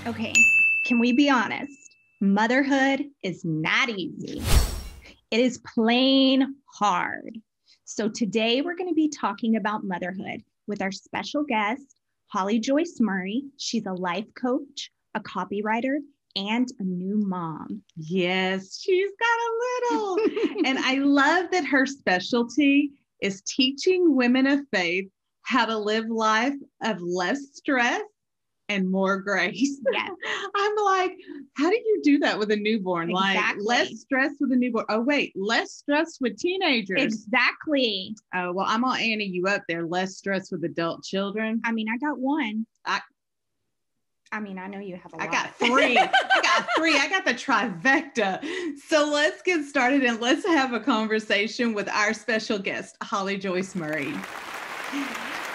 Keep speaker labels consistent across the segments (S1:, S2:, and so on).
S1: Okay, can we be honest? Motherhood is not easy. It is plain hard. So today we're going to be talking about motherhood with our special guest, Holly Joyce Murray. She's a life coach, a copywriter, and a new mom.
S2: Yes, she's got a little. And I love that her specialty is teaching women of faith how to live life of less stress and more grace.
S1: Yes.
S2: I'm like, how do you do that with a newborn?
S1: Exactly.
S2: Like less stress with a newborn. Oh, wait, less stress with teenagers.
S1: Exactly.
S2: Oh, well, I'm going to ante you up there. Less stress with adult children.
S1: I mean, I got one. I know you have a lot.
S2: I got three. I got the trifecta. So let's get started and let's have a conversation with our special guest, Holly Joyce Murray.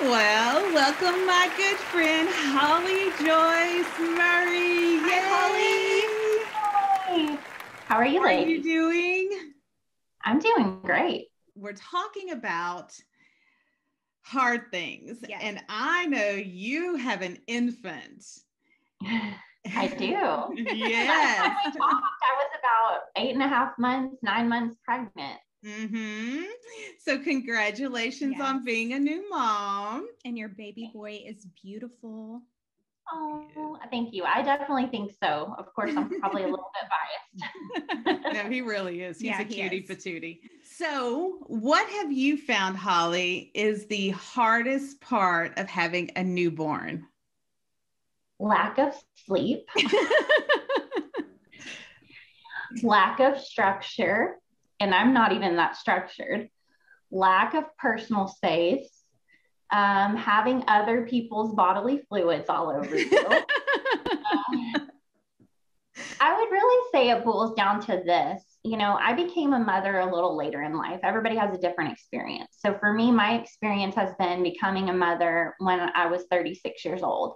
S2: Well, welcome my good friend, Holly Joyce Murray. Yay!
S3: Hi, Holly. Hi. How are you,
S2: How
S3: ladies?
S2: are you doing?
S3: I'm doing great.
S2: We're talking about hard things.
S1: Yes.
S2: And I know you have an infant.
S3: I do.
S2: Yes.
S3: Last time we talked, I was about 9 months pregnant.
S2: Mm-hmm. So congratulations
S1: Yes.
S2: on being a new mom.
S1: And your baby boy is beautiful.
S3: Oh, thank you. I definitely think so. Of course, I'm probably a little bit biased.
S2: No, he really is. He's
S1: Yeah,
S2: a
S1: he
S2: cutie
S1: is.
S2: patootie. So what have you found, Holly, is the hardest part of having a newborn?
S3: Lack of sleep, lack of structure, and I'm not even that structured. Lack of personal space, having other people's bodily fluids all over you. I would really say it boils down to this. You know, I became a mother a little later in life. Everybody has a different experience. So for me, my experience has been becoming a mother when I was 36 years old.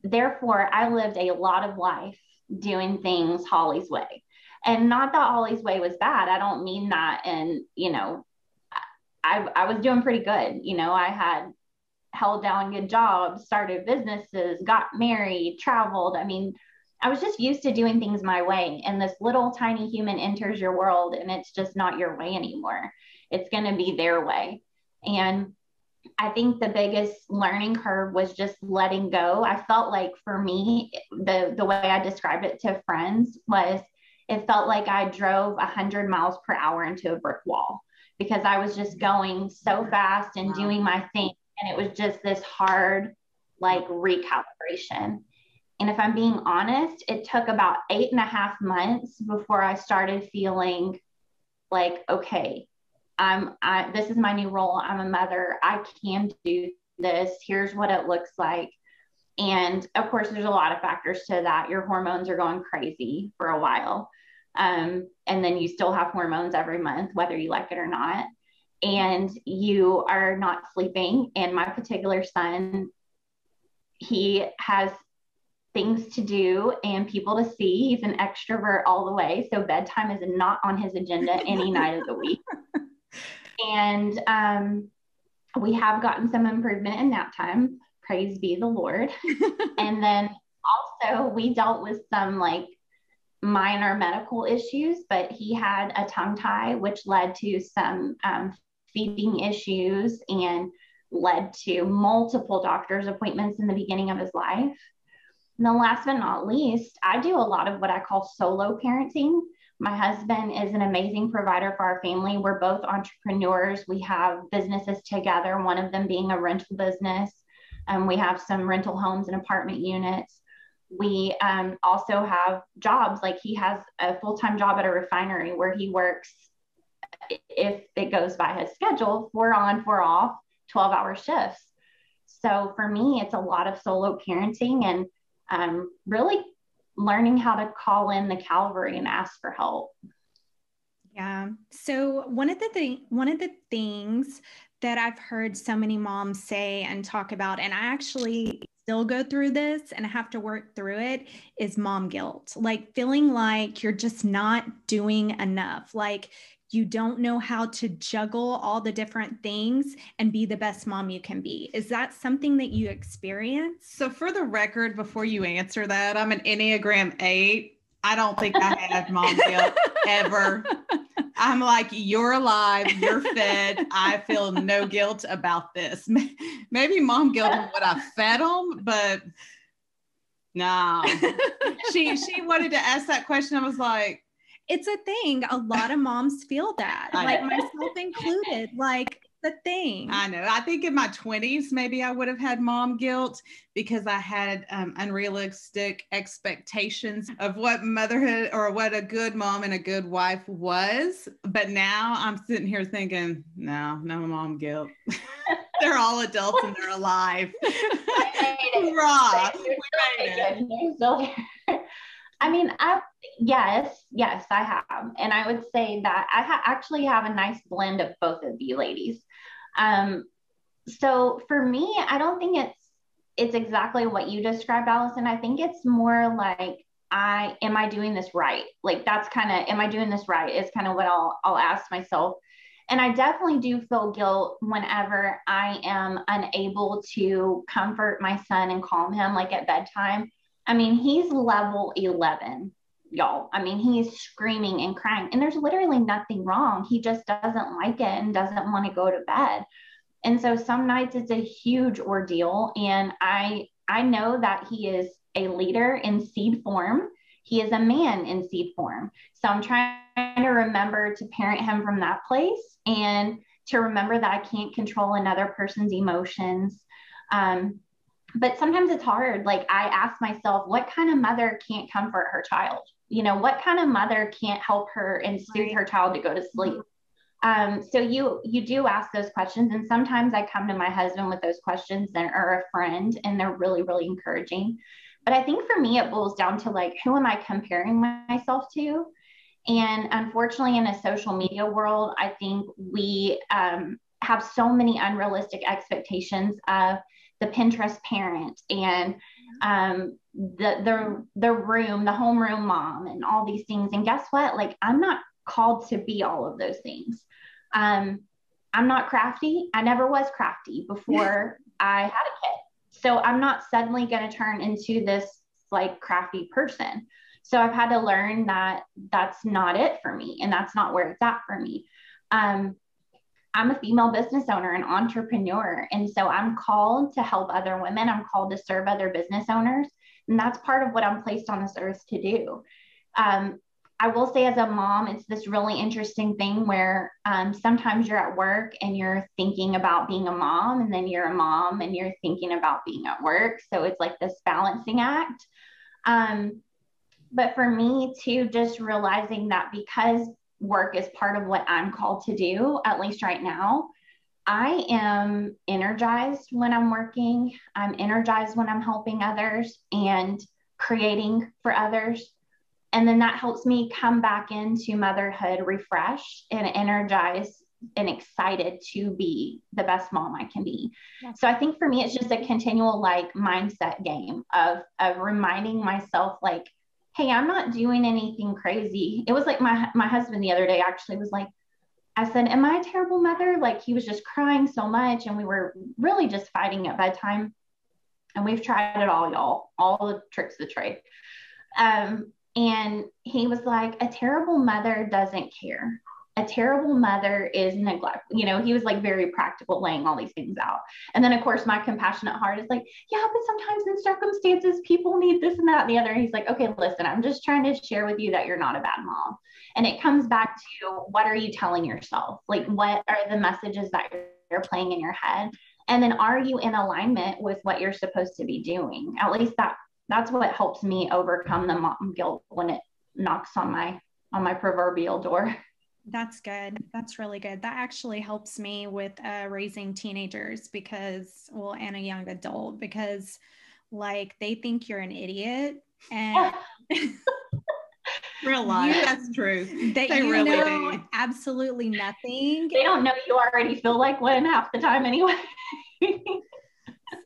S3: Therefore, I lived a lot of life doing things Holly's way. And not that Holly's way was bad. I don't mean that. And, you know, I was doing pretty good. You know, I had held down good jobs, started businesses, got married, traveled. I mean, I was just used to doing things my way. And this little tiny human enters your world and it's just not your way anymore. It's going to be their way. And I think the biggest learning curve was just letting go. I felt like for me, the way I described it to friends was it felt like I drove 100 miles per hour into a brick wall because I was just going so fast and doing my thing. And it was just this hard, like recalibration. And if I'm being honest, it took about 8.5 months before I started feeling like, okay, this is my new role. I'm a mother. I can do this. Here's what it looks like. And of course, there's a lot of factors to that. Your hormones are going crazy for a while. And then you still have hormones every month, whether you like it or not. And you are not sleeping. And my particular son, he has things to do and people to see. He's an extrovert all the way. So bedtime is not on his agenda any night of the week. And we have gotten some improvement in nap time. Praise be the Lord. And then also we dealt with some like minor medical issues, but he had a tongue tie, which led to some feeding issues and led to multiple doctor's appointments in the beginning of his life. And then last but not least, I do a lot of what I call solo parenting. My husband is an amazing provider for our family. We're both entrepreneurs. We have businesses together, one of them being a rental business. We have some rental homes and apartment units. We also have jobs, like he has a full-time job at a refinery where he works, if it goes by his schedule, 4 on, 4 off, 12-hour shifts. So for me, it's a lot of solo parenting and really learning how to call in the Calvary and ask for help.
S1: Yeah. So one of the things that I've heard so many moms say and talk about, and I actually still go through this and I have to work through it, is mom guilt. Like feeling like you're just not doing enough. Like you don't know how to juggle all the different things and be the best mom you can be. Is that something that you experience?
S2: So for the record, before you answer that, I'm an Enneagram 8. I don't think I had mom guilt ever. I'm like, you're alive, you're fed. I feel no guilt about this. Maybe mom guilt of what I fed them, but no. She wanted to ask that question. I was like,
S1: it's a thing. A lot of moms feel that, like myself included, like the thing.
S2: I know. I think in my 20s, maybe I would have had mom guilt because I had unrealistic expectations of what motherhood or what a good mom and a good wife was. But now I'm sitting here thinking, no mom guilt. They're all adults and they're alive. Hurrah.
S3: I mean, yes, I have. And I would say that I actually have a nice blend of both of you ladies. So for me, I don't think it's exactly what you described, Allison. I think it's more like, am I doing this right? Like that's kind of, am I doing this right? Is kind of what I'll ask myself. And I definitely do feel guilt whenever I am unable to comfort my son and calm him, like at bedtime. I mean, he's level 11, y'all. I mean, he's screaming and crying and there's literally nothing wrong. He just doesn't like it and doesn't want to go to bed. And so some nights it's a huge ordeal. And I know that he is a leader in seed form. He is a man in seed form. So I'm trying to remember to parent him from that place and to remember that I can't control another person's emotions. But sometimes it's hard. Like I ask myself, what kind of mother can't comfort her child? You know, what kind of mother can't help her and soothe her child to go to sleep? So you do ask those questions. And sometimes I come to my husband with those questions or a friend, and they're really, really encouraging. But I think for me, it boils down to like, who am I comparing myself to? And unfortunately, in a social media world, I think we have so many unrealistic expectations of the Pinterest parent and the homeroom mom and all these things. And guess what? Like, I'm not called to be all of those things. I'm not crafty. I never was crafty before I had a kid. So I'm not suddenly going to turn into this like crafty person. So I've had to learn that that's not it for me. And that's not where it's at for me. I'm a female business owner and entrepreneur. And so I'm called to help other women. I'm called to serve other business owners. And that's part of what I'm placed on this earth to do. I will say as a mom, it's this really interesting thing where sometimes you're at work and you're thinking about being a mom, and then you're a mom and you're thinking about being at work. So it's like this balancing act. But for me too, just realizing that because work is part of what I'm called to do, at least right now, I am energized when I'm working. I'm energized when I'm helping others and creating for others. And then that helps me come back into motherhood refreshed and energized and excited to be the best mom I can be. Yeah. So I think for me, it's just a continual like mindset game of reminding myself like, hey, I'm not doing anything crazy. It was like my husband the other day actually was like, I said, am I a terrible mother? Like he was just crying so much and we were really just fighting at bedtime. And we've tried it all, y'all, all the tricks of the trade. And he was like, a terrible mother doesn't care. A terrible mother is neglect. You know, he was like very practical, laying all these things out. And then of course, my compassionate heart is like, yeah, but sometimes in circumstances, people need this and that and the other. And he's like, okay, listen, I'm just trying to share with you that you're not a bad mom. And it comes back to, what are you telling yourself? Like, what are the messages that you're playing in your head? And then are you in alignment with what you're supposed to be doing? At least that's what helps me overcome the mom guilt when it knocks on my proverbial door.
S1: That's good. That's really good. That actually helps me with raising teenagers and a young adult, because like they think you're an idiot and
S2: real life. That's true.
S1: They really know do. Absolutely nothing.
S3: They don't know you already feel like one half the time anyway.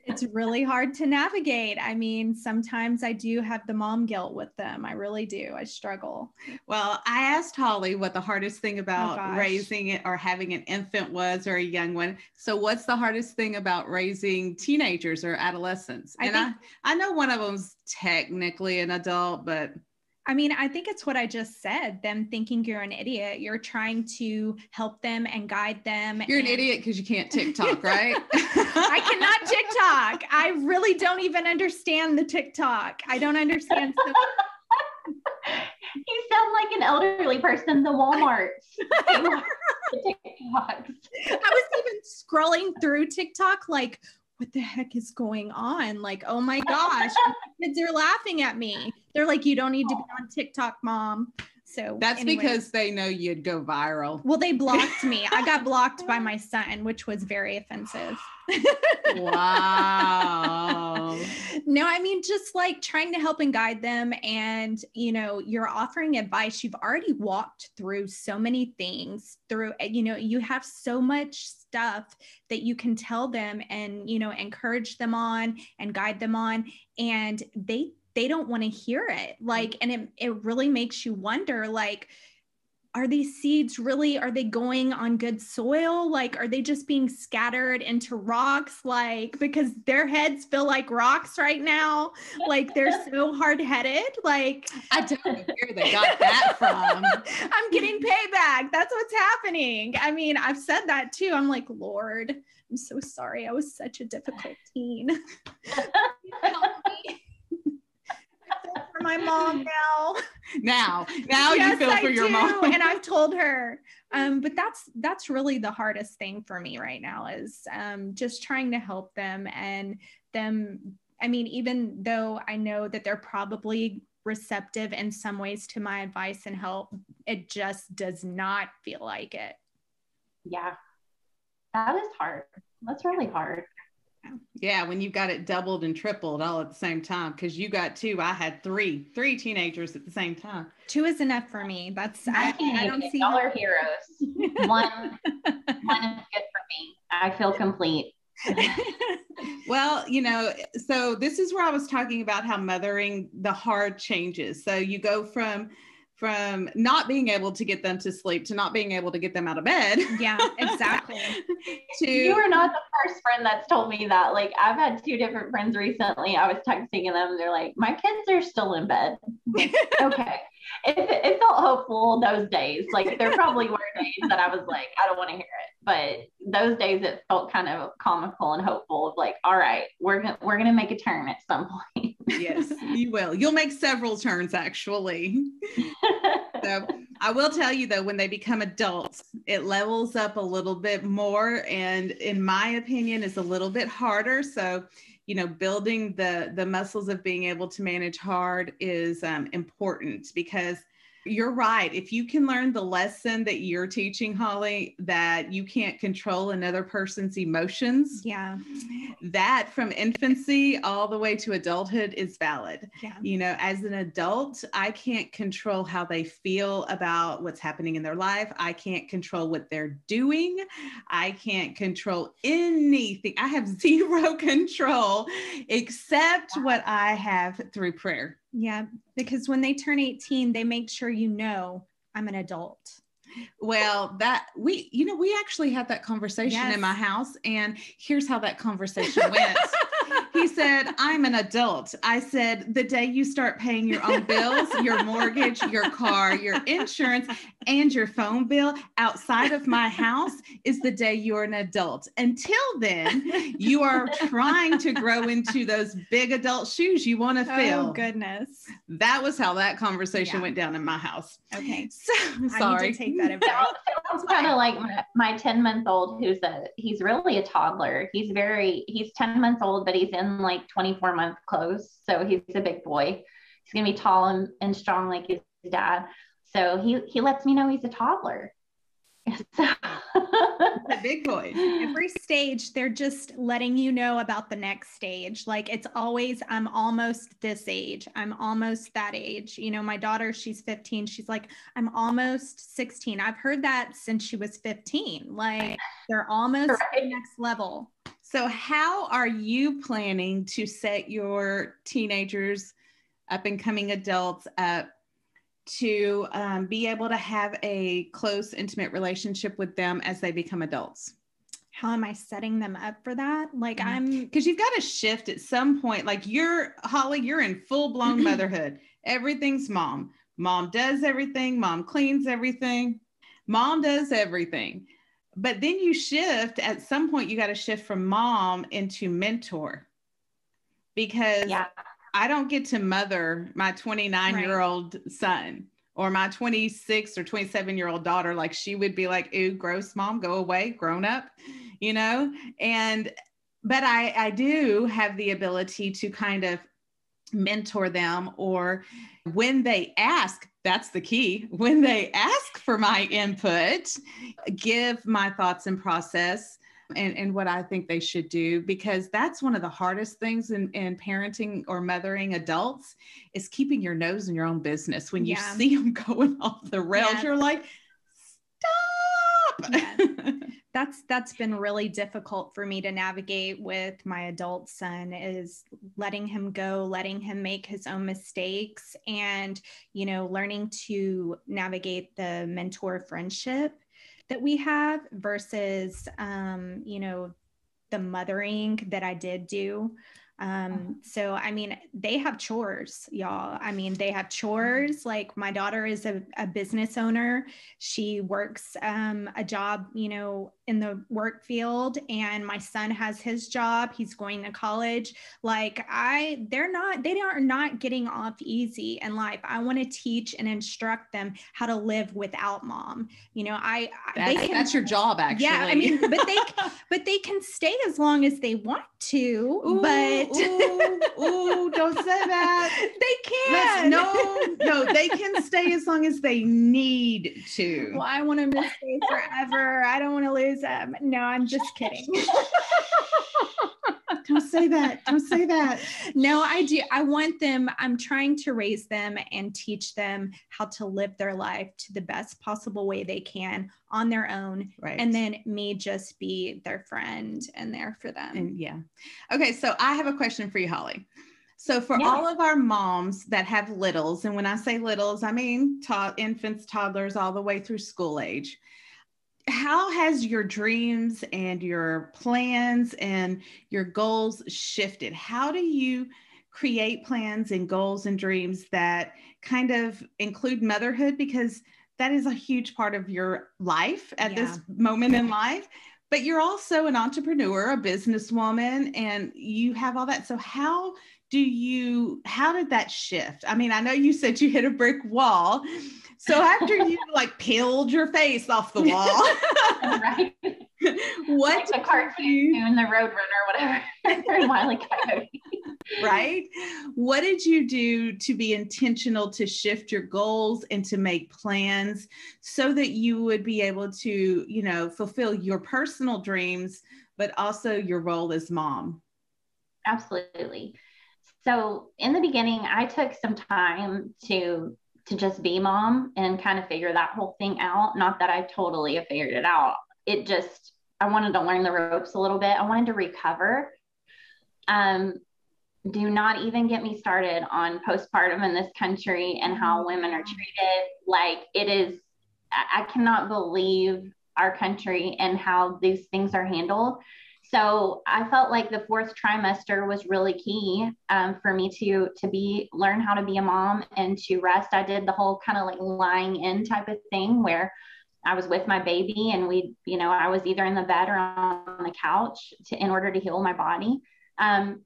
S1: It's really hard to navigate. I mean, sometimes I do have the mom guilt with them. I really do. I struggle.
S2: Well, I asked Holly what the hardest thing about raising it or having an infant was, or a young one. So what's the hardest thing about raising teenagers or adolescents? I know one of them's technically an adult, but
S1: I mean, I think it's what I just said, them thinking you're an idiot. You're trying to help them and guide them.
S2: You're an idiot because you can't TikTok, right?
S1: I cannot TikTok. I really don't even understand the TikTok. I don't understand.
S3: You sound like an elderly person, the Walmart.
S1: I was even scrolling through TikTok like, what the heck is going on? Like, oh my gosh, kids are laughing at me. They're like, you don't need to be on TikTok, mom. So
S2: that's because they know you'd go viral.
S1: Well, they blocked me. I got blocked by my son, which was very offensive.
S2: Wow.
S1: No, I mean, just like trying to help and guide them. And, you know, you're offering advice. You've already walked through so many things you have so much stuff that you can tell them and, encourage them on and guide them on. And they don't want to hear it. Like, and it really makes you wonder, like, are these seeds are they going on good soil? Like, are they just being scattered into rocks? Like, because their heads feel like rocks right now. Like, they're so hard-headed. Like,
S2: I don't know where they got that from.
S1: I'm getting payback. That's what's happening. I mean, I've said that too. I'm like, Lord, I'm so sorry. I was such a difficult teen. Help me. For my mom
S2: now yes, you feel for your mom.
S1: And I've told her, but that's really the hardest thing for me right now is just trying to help them and them. I mean, even though I know that they're probably receptive in some ways to my advice and help, it just does not feel like it.
S3: Yeah, that is hard. That's really hard.
S2: Yeah, when you've got it doubled and tripled all at the same time, because you got two, I had three teenagers at the same time.
S1: Two is enough for me. That's
S3: I don't see y'all are heroes. One is good for me. I feel complete.
S2: Well, so this is where I was talking about how mothering, the hard changes. So you go from not being able to get them to sleep to not being able to get them out of bed.
S1: Yeah, exactly.
S3: You are not the first friend that's told me that. Like, I've had two different friends recently. I was texting them. They're like, my kids are still in bed. Okay. It felt hopeful those days. Like, there probably were days that I was like, I don't want to hear it. But those days it felt kind of comical and hopeful of like, all right, we're going to make a turn at some point.
S2: Yes, you will. You'll make several turns, actually. So I will tell you, though, when they become adults, it levels up a little bit more. And in my opinion, is a little bit harder. So, building the muscles of being able to manage hard is important, because you're right. If you can learn the lesson that you're teaching, Holly, that you can't control another person's emotions.
S1: Yeah.
S2: That from infancy all the way to adulthood is valid.
S1: Yeah.
S2: As an adult, I can't control how they feel about what's happening in their life. I can't control what they're doing. I can't control anything. I have zero control except what I have through prayer.
S1: Yeah, because when they turn 18, they make sure I'm an adult.
S2: Well, we actually had that conversation in my house, and here's how that conversation went. He said, I'm an adult. I said, the day you start paying your own bills, your mortgage, your car, your insurance, and your phone bill outside of my house is the day you're an adult. Until then, you are trying to grow into those big adult shoes you want to fill.
S1: Oh, goodness.
S2: That was how that conversation went down in my house.
S1: Okay.
S2: So, sorry.
S1: I need to take that advice.
S3: It's kind of like my 10-month-old he's really a toddler. He's 10 months old, but he's in like 24-month clothes. So he's a big boy. He's going to be tall and strong like his dad. So he lets me know he's a toddler. So.
S2: A big boy.
S1: Every stage, they're just letting you know about the next stage. Like, it's always, I'm almost this age. I'm almost that age. My daughter, she's 15. She's like, I'm almost 16. I've heard that since she was 15. Like, they're almost the next level.
S2: So how are you planning to set your teenagers, up and coming adults up to be able to have a close, intimate relationship with them as they become adults?
S1: How am I setting them up for that?
S2: Because you've got to shift at some point. Like Holly, you're in full blown motherhood. Everything's mom. Mom does everything. Mom cleans everything. Mom does everything. But then you shift at some point, you got to shift from mom into mentor, because I don't get to mother my 29-year-old son or my 26 or 27-year-old daughter. Like, she would be like, ooh, gross, mom, go away, grown up, but I do have the ability to kind of mentor them, or when they ask, that's the key. When they ask for my input, give my thoughts and process and what I think they should do, because that's one of the hardest things in parenting or mothering adults, is keeping your nose in your own business. When you see them going off the rails, you're like, stop.
S1: That's been really difficult for me to navigate with my adult son, is letting him go, letting him make his own mistakes, and, learning to navigate the mentor friendship that we have versus, the mothering that I did do. So, they have chores, y'all. They have chores. Like, my daughter is a business owner. She works a job, in the work field, and my son has his job. He's going to college. Like, they are not getting off easy in life. I want to teach and instruct them how to live without mom.
S2: That's your job, actually.
S1: Yeah, but they can stay as long as they want to.
S2: Don't say that.
S1: They can.
S2: No, they can stay as long as they need to.
S1: Well, I want them to stay forever. I don't want to lose them. No, I'm just kidding.
S2: Don't say that. Don't say that.
S1: No, I do. I want them. I'm trying to raise them and teach them how to live their life to the best possible way they can on their own.
S2: Right.
S1: And then me just be their friend and there for them.
S2: Okay. So I have a question for you, Holly. So for all of our moms that have littles, and when I say littles, I mean infants, toddlers, all the way through school age, how has your dreams and your plans and your goals shifted? How do you create plans and goals and dreams that kind of include motherhood? Because that is a huge part of your life at this moment in life, but you're also an entrepreneur, a businesswoman, and you have all that. So how did that shift? I know you said you hit a brick wall. So after you peeled your face off the wall,
S3: right?
S2: What
S3: the cartoon and the Roadrunner, whatever, Wile E. Coyote,
S2: right? What did you do to be intentional to shift your goals and to make plans so that you would be able to, fulfill your personal dreams, but also your role as mom?
S3: Absolutely. So in the beginning, I took some time to just be mom and kind of figure that whole thing out. Not that I totally have figured it out. I wanted to learn the ropes a little bit. I wanted to recover. Do not even get me started on postpartum in this country and how women are treated. Like, it is, I cannot believe our country and how these things are handled. So I felt like the 4th trimester was really key for me to learn how to be a mom and to rest. I did the whole kind of lying in type of thing where I was with my baby and I was either in the bed or on the couch in order to heal my body. And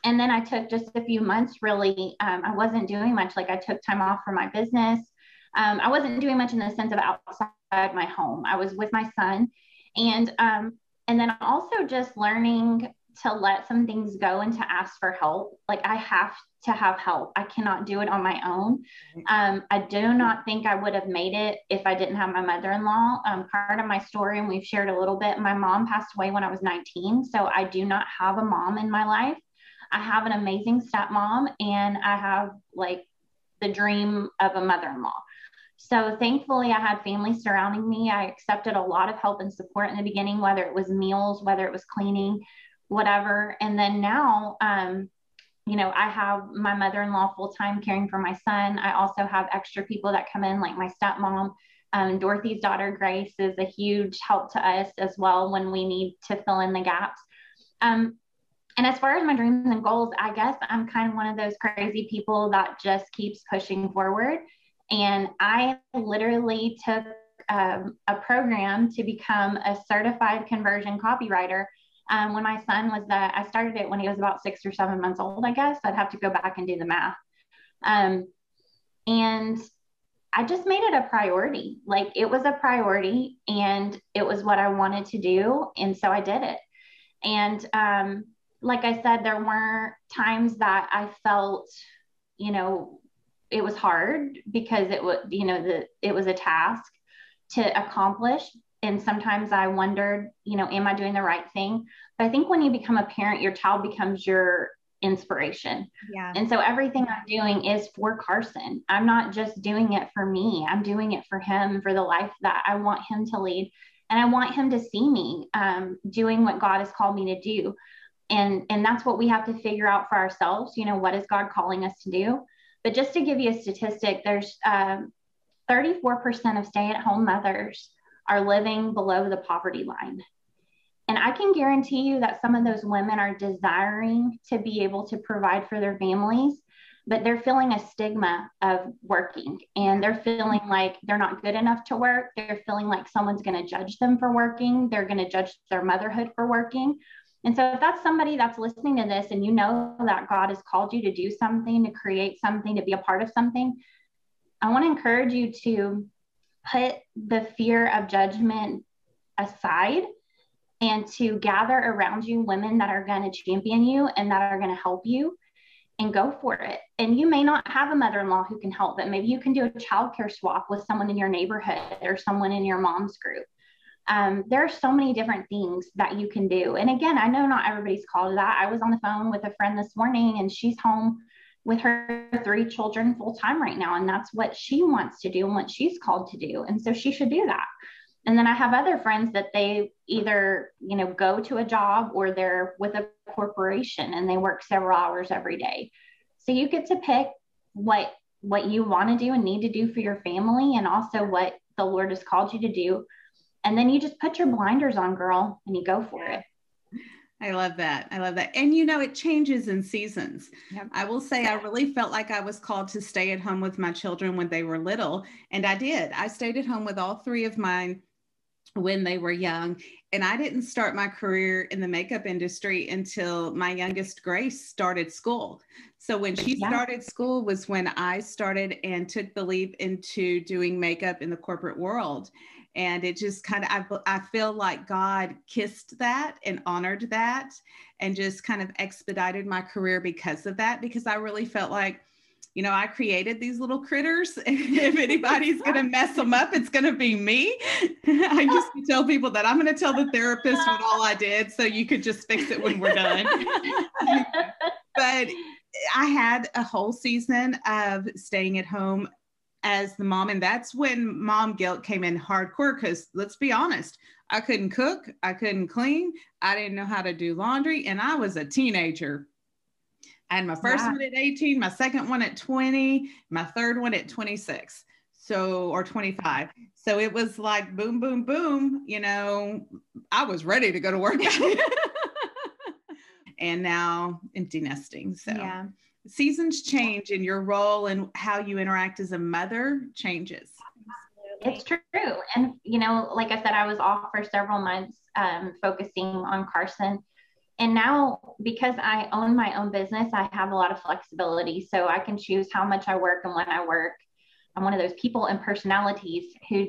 S3: then I took just a few months, really. I wasn't doing much. I took time off from my business. I wasn't doing much in the sense of outside my home. I was with my son, and then also just learning to let some things go and to ask for help. I have to have help. I cannot do it on my own. I do not think I would have made it if I didn't have my mother-in-law. Part of my story, and we've shared a little bit, my mom passed away when I was 19. So I do not have a mom in my life. I have an amazing stepmom, and I have the dream of a mother-in-law. So thankfully I had family surrounding me. I accepted a lot of help and support in the beginning, whether it was meals, whether it was cleaning, whatever. And then now, I have my mother-in-law full-time caring for my son. I also have extra people that come in, like my stepmom. Dorothy's daughter, Grace, is a huge help to us as well when we need to fill in the gaps. And as far as my dreams and goals, I guess I'm kind of one of those crazy people that just keeps pushing forward. And I literally took a program to become a certified conversion copywriter. When my son was I started it when he was about 6 or 7 months old, I guess. I'd have to go back and do the math. And I just made it a priority. Like, it was a priority and it was what I wanted to do. And so I did it. And like I said, there were times that I felt, it was hard because it was, it was a task to accomplish. And sometimes I wondered, am I doing the right thing? But I think when you become a parent, your child becomes your inspiration.
S1: Yeah.
S3: And so everything I'm doing is for Carson. I'm not just doing it for me. I'm doing it for him, for the life that I want him to lead. And I want him to see me doing what God has called me to do. And that's what we have to figure out for ourselves. What is God calling us to do? But just to give you a statistic, there's 34% of stay-at-home mothers are living below the poverty line. And I can guarantee you that some of those women are desiring to be able to provide for their families, but they're feeling a stigma of working, and they're feeling like they're not good enough to work. They're feeling like someone's going to judge them for working. They're going to judge their motherhood for working. And so if that's somebody that's listening to this and you know that God has called you to do something, to create something, to be a part of something, I want to encourage you to put the fear of judgment aside and to gather around you women that are going to champion you and that are going to help you, and go for it. And you may not have a mother-in-law who can help, but maybe you can do a childcare swap with someone in your neighborhood or someone in your mom's group. There are so many different things that you can do. And again, I know not everybody's called to that. I was on the phone with a friend this morning, and she's home with her 3 children full time right now. And that's what she wants to do and what she's called to do. And so she should do that. And then I have other friends that they either, go to a job or they're with a corporation and they work several hours every day. So you get to pick what you want to do and need to do for your family, and also what the Lord has called you to do. And then you just put your blinders on, girl, and you go for it.
S2: I love that. I love that. And it changes in seasons.
S1: Yep.
S2: I will say I really felt like I was called to stay at home with my children when they were little. And I did. I stayed at home with all 3 of mine when they were young. And I didn't start my career in the makeup industry until my youngest, Grace, started school. So when she started school was when I started and took the leap into doing makeup in the corporate world. And it just kind of, I feel like God kissed that and honored that and just kind of expedited my career because of that, because I really felt like, I created these little critters. If anybody's going to mess them up, it's going to be me. I used to tell people that I'm going to tell the therapist what all I did, so you could just fix it when we're done. But I had a whole season of staying at home as the mom. And that's when mom guilt came in hardcore, because let's be honest, I couldn't cook. I couldn't clean. I didn't know how to do laundry. And I was a teenager. I had my first one at 18, my second one at 20, my third one at 26. Or 25. So it was like boom, boom, boom. I was ready to go to work. And now empty nesting. So seasons change, and your role and how you interact as a mother changes.
S3: It's true. And, like I said, I was off for several months focusing on Carson. And now, because I own my own business, I have a lot of flexibility. So I can choose how much I work and when I work. I'm one of those people and personalities who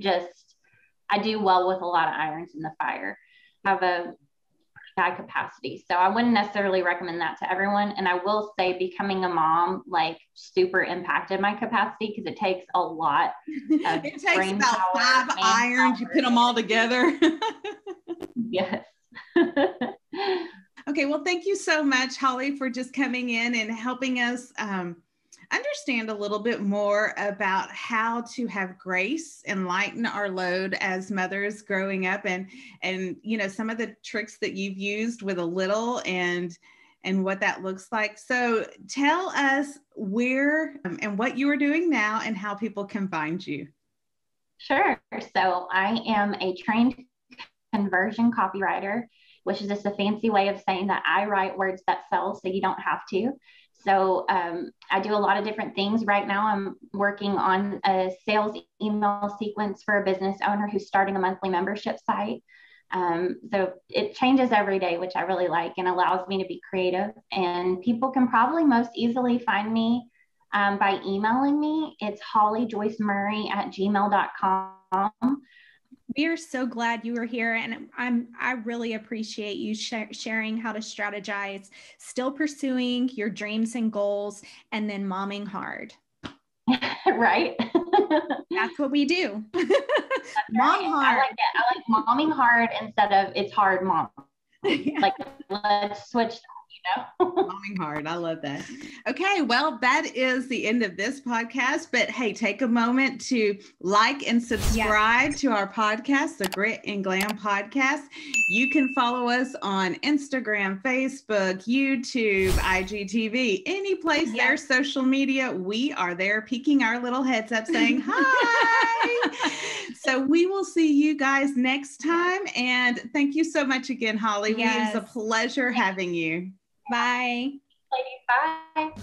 S3: I do well with a lot of irons in the fire. I have a high capacity. So I wouldn't necessarily recommend that to everyone. And I will say becoming a mom, super impacted my capacity, because it takes a lot of
S2: it takes about 5 irons. You put them all together.
S3: Yes.
S2: Okay. Well, thank you so much, Holly, for just coming in and helping us understand a little bit more about how to have grace and lighten our load as mothers growing up, and some of the tricks that you've used with a little and what that looks like. So tell us where and what you are doing now and how people can find you.
S3: Sure. So I am a trained conversion copywriter, which is just a fancy way of saying that I write words that sell so you don't have to. So I do a lot of different things. Right now, I'm working on a sales email sequence for a business owner who's starting a monthly membership site. So it changes every day, which I really like and allows me to be creative. And people can probably most easily find me by emailing me. It's hollyjoycemurray@gmail.com.
S1: We are so glad you were here, and I really appreciate you sharing how to strategize, still pursuing your dreams and goals, and then momming hard.
S3: Right.
S1: That's what we do.
S3: Mom hard. I like it. I like momming hard instead of it's hard mom. Yeah. Like, let's switch.
S2: Momming hard. I love that. Okay. Well, that is the end of this podcast, but hey, take a moment to like and subscribe to our podcast, the Grit and Glam Podcast. You can follow us on Instagram, Facebook, YouTube, IGTV, any place there's social media. We are there peeking our little heads up saying hi. So we will see you guys next time. And thank you so much again, Holly. Yes. It was a pleasure having you.
S1: Bye.
S3: Ladies, bye.